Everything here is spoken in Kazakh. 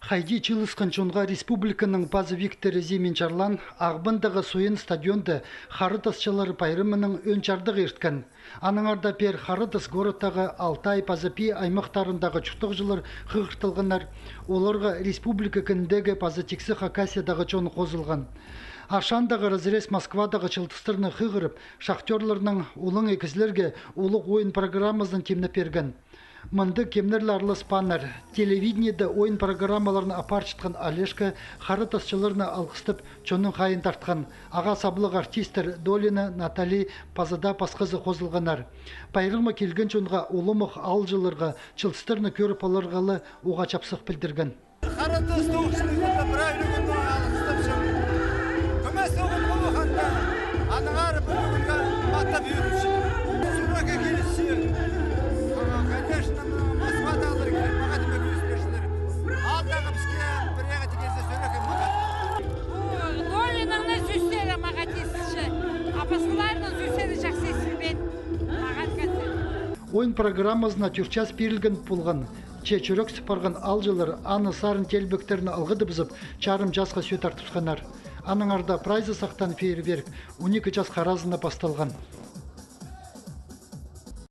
Хайди Чилысканчонға республиканың базы Виктор Зиминчарлан ағбындағы сойын стадионды Харытасчылары пайрымының өнчардық ерткен. Аныңарда пер Харытас городтағы Алтай Пазапи аймақтарындағы чуқтық жылыр қығыртылғанар, оларға республика кіндегі пазы тексі Хакасиядағы чоны қозылған. Ашандағы разрез Москвадағы чылтыстырны қығырып, шахтерларының улың екізлерге улық ойын программасын темнеп берген. Мынды кемнерларлы спаннар, телевидениеде ойын программаларын апар чытқан Олежка Харытасчыларны алғыстып, чонын қайын тартқан. Аға саблық артистер Долина, Натали, Пазада пасқызы қозылғанар. Пайрылма келген чонға улымық алжыларға чылтыстырны көріп алырғалы оға чапсық білдірген. Харытас тоғышылығында правильно күнді алғыстып шын. Көмес оғын қолықанда анығар бүгінгі маттап үйірінші. Сұраға келісі. Конечно, Москвада алыр керек, маған демек өспешілер. Алдағы бізге бір еғеті кезде сөйлеген маған. Долинаңны зүстері маған тесінші. Апасыларының зүстері жақсы есілбен маған кәсір. Ойын программасына түрчас берілген болған. Чечурек сыпарған алжылар аны сарын телбектеріні алғыды бізіп, чарым жасқа сөт артышқанар. Аның арда прайзы сақтан фейерверк 12 жас қаразына басталған.